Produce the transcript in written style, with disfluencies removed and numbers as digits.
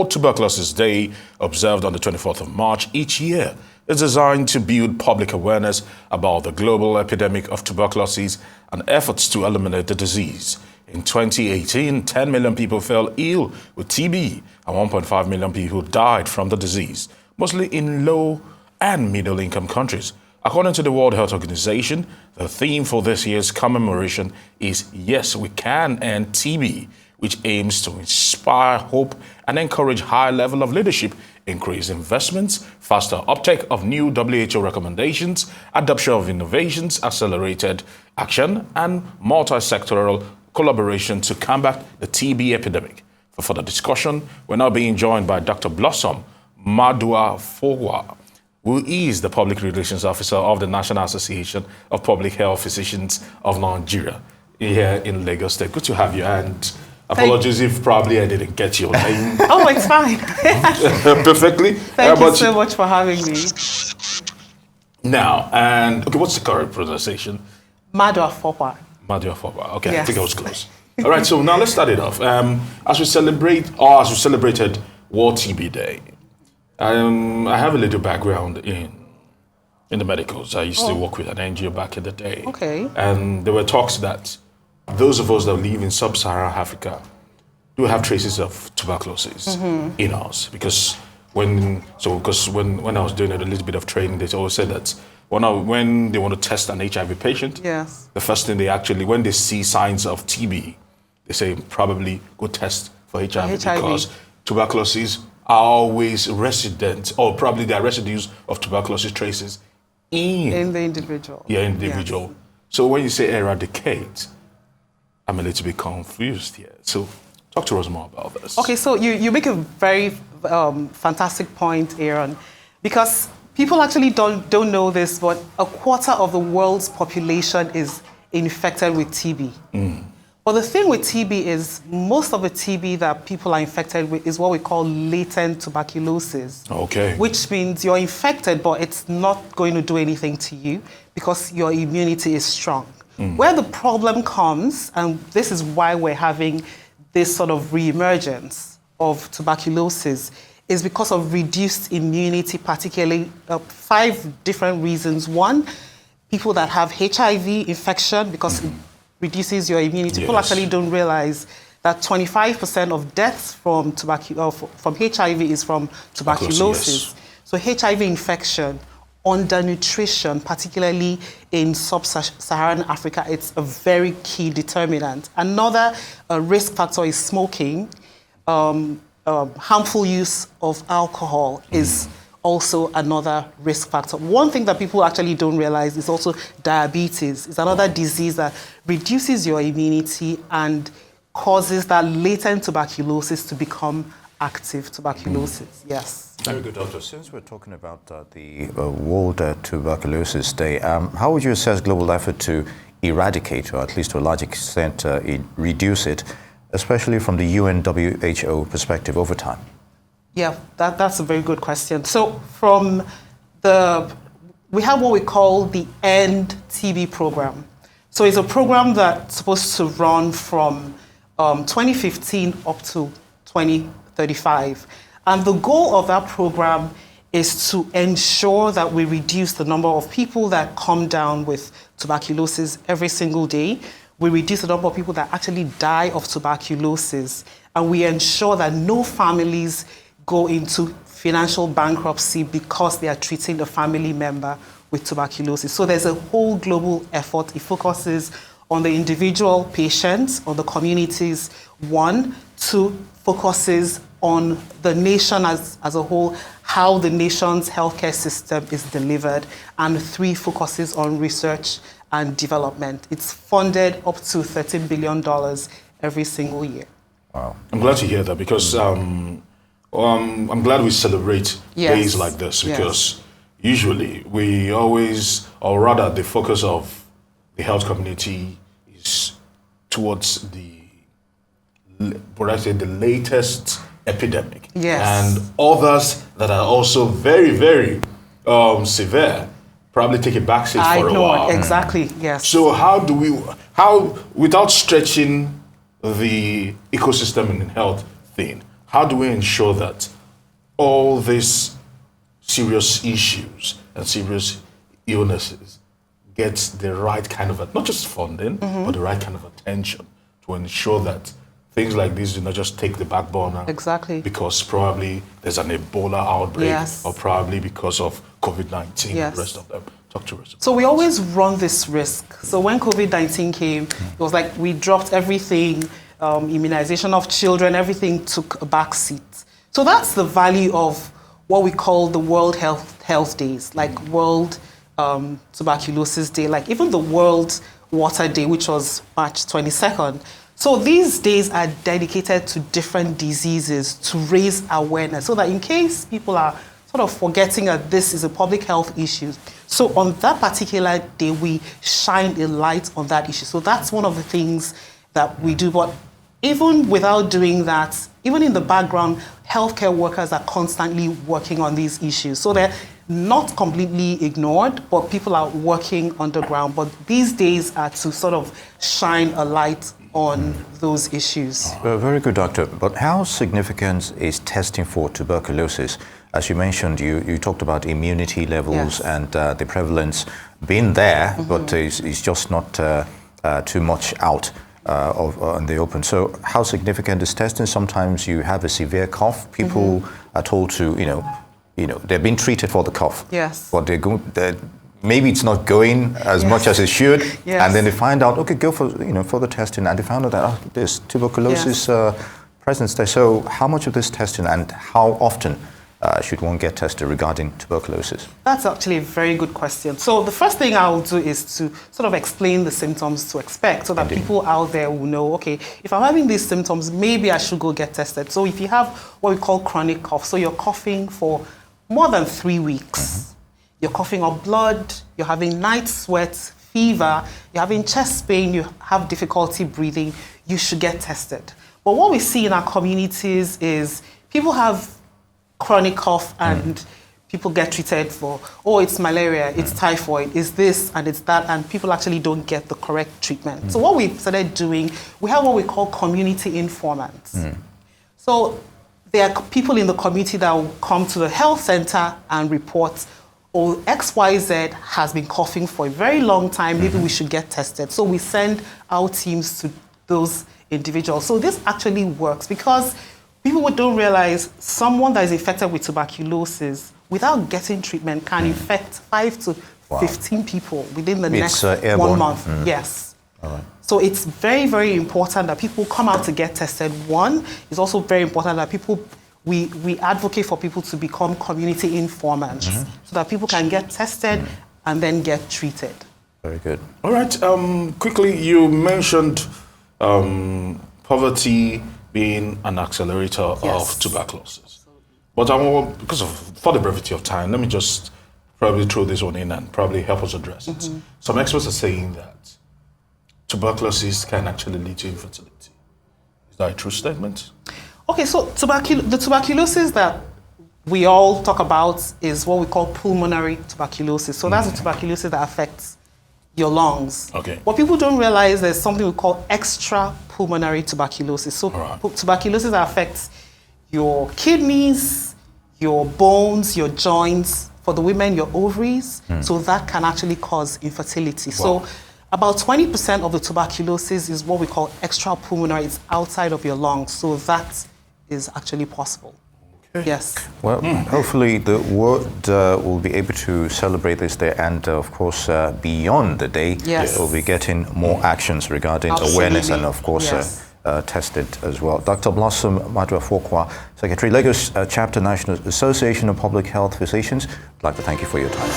World Tuberculosis Day, observed on the 24th of March each year, is designed to build public awareness about the global epidemic of tuberculosis and efforts to eliminate the disease. In 2018, 10 million people fell ill with TB and 1.5 million people died from the disease, mostly in low and middle-income countries. According to the World Health Organization, the theme for this year's commemoration is Yes, We Can End TB, which aims to inspire hope and encourage high level of leadership, increase investments, faster uptake of new WHO recommendations, adoption of innovations, accelerated action, and multi-sectoral collaboration to combat the TB epidemic. For further discussion, we're now being joined by Dr. Blossom Maduafokwa, who is the Public Relations Officer of the National Association of Public Health Physicians of Nigeria here in Lagos State. Good to have you, and apologies if probably I didn't get your name. Oh, it's fine. Perfectly. Thank you so much for having me. Now, and okay, what's the correct pronunciation? Maduafokwa. Maduafokwa. Okay, yes. I think I was close. All right, so now let's start it off. As we celebrated World TB Day, I have a little background in the medicals. I used to work with an NGO back in the day. Okay. And there were talks that those of us that live in sub-Saharan Africa do have traces of tuberculosis in us. Because when I was doing a little bit of training, they always said that when they want to test an HIV patient, yes, the first thing when they see signs of TB, they say probably go test for HIV. Because tuberculosis are always resident, or probably there are residues of tuberculosis traces in the individual. Yeah, individual. Yes. So when you say eradicate, I'm a little bit confused here. So talk to us more about this. Okay, so you make a very fantastic point, Aaron, because people actually don't know this, but a quarter of the world's population is infected with TB. But the thing with TB is most of the TB that people are infected with is what we call latent tuberculosis. Okay. Which means you're infected, but it's not going to do anything to you because your immunity is strong. Where the problem comes, and this is why we're having this sort of reemergence of tuberculosis, is because of reduced immunity, particularly 5 different reasons. One, people that have HIV infection, because it reduces your immunity. Yes. People actually don't realize that 25% of deaths from HIV is from tuberculosis. Yes. So HIV infection, undernutrition, particularly in sub-Saharan Africa, it's a very key determinant. Another risk factor is smoking. Harmful use of alcohol is also another risk factor. One thing that people actually don't realize is also diabetes. It's another disease that reduces your immunity and causes that latent tuberculosis to become active tuberculosis. Yes. Very good, Doctor. Since we're talking about the World Tuberculosis Day, how would you assess global effort to eradicate, or at least to a large extent reduce it, especially from the UN WHO perspective over time? Yeah, that's a very good question. So we have what we call the End TB program. So it's a program that's supposed to run from 2015 up to 2035. And the goal of that program is to ensure that we reduce the number of people that come down with tuberculosis every single day. We reduce the number of people that actually die of tuberculosis. And we ensure that no families go into financial bankruptcy because they are treating a family member with tuberculosis. So there's a whole global effort. It focuses on the individual patients, on the communities, 1. 2, focuses on the nation as a whole, how the nation's healthcare system is delivered, and 3, focuses on research and development. It's funded up to $13 billion every single year. Wow. I'm glad to hear that, because I'm glad we celebrate days like this, because usually we always, or rather the focus of the health community is towards the latest epidemic. Yes. And others that are also very, very severe probably take a backseat for a while. Exactly, yes. So how, without stretching the ecosystem and health thing, how do we ensure that all these serious issues and serious illnesses get the right kind of, not just funding, but the right kind of attention to ensure that things like this do not just take the back burner? Exactly. Because probably there's an Ebola outbreak, Yes. or probably because of COVID-19 Yes. and the rest of them. Talk to us. So we always run this risk. So when COVID-19 came, it was like we dropped everything, immunization of children, everything took a back seat. So that's the value of what we call the World Health Days, like World Tuberculosis Day, like even the World Water Day, which was March 22nd. So these days are dedicated to different diseases to raise awareness so that in case people are sort of forgetting that this is a public health issue. So on that particular day, we shine a light on that issue. So that's one of the things that we do. But even without doing that, even in the background, healthcare workers are constantly working on these issues. So they're not completely ignored, but people are working underground. But these days are to sort of shine a light on those issues. Very good, doctor. But how significant is testing for tuberculosis? As you mentioned, you talked about immunity levels, Yes. and the prevalence being there, but it's just not too much out in the open. So how significant is testing? Sometimes you have a severe cough. People are told to, they're being treated for the cough. Yes. But maybe it's not going as much as it should, Yes. and then they find out, okay, go for the testing, and they found out that there's tuberculosis presence there. So how much of this testing and how often should one get tested regarding tuberculosis? That's actually a very good question. So the first thing I'll do is to sort of explain the symptoms to expect so that people out there will know, okay, if I'm having these symptoms, maybe I should go get tested. So if you have what we call chronic cough, so you're coughing for more than 3 weeks, you're coughing up blood, you're having night sweats, fever, you're having chest pain, you have difficulty breathing, you should get tested. But what we see in our communities is people have chronic cough and people get treated for, it's malaria, it's typhoid, it's this and it's that, and people actually don't get the correct treatment. So what we started doing, we have what we call community informants. So there are people in the community that will come to the health center and report, XYZ has been coughing for a very long time, maybe we should get tested. So we send our teams to those individuals. So this actually works because people don't realize someone that is infected with tuberculosis without getting treatment can infect 5 to 15 people within the next 1 month. Yes. All right. So it's very, very important that people come out to get tested. One, it's also very important that we advocate for people to become community informants so that people can get tested and then get treated. Very good. All right. Quickly, you mentioned poverty being an accelerator of tuberculosis. But for the brevity of time, let me just probably throw this one in and probably help us address it. Some experts are saying that tuberculosis can actually lead to infertility. Is that a true statement? Okay, so the tuberculosis that we all talk about is what we call pulmonary tuberculosis. So that's the tuberculosis that affects your lungs. Okay. What people don't realize, there's something we call extra-pulmonary tuberculosis. So tuberculosis that affects your kidneys, your bones, your joints, for the women, your ovaries. So that can actually cause infertility. So about 20% of the tuberculosis is what we call extra-pulmonary. It's outside of your lungs. So that is actually possible. Okay. Yes. Well, hopefully the world will be able to celebrate this day, and of course, beyond the day, we'll be getting more actions regarding awareness and, of course, tested as well. Dr. Blossom Maduafokwa, Secretary, Lagos Chapter National Association of Public Health Physicians, I'd like to thank you for your time.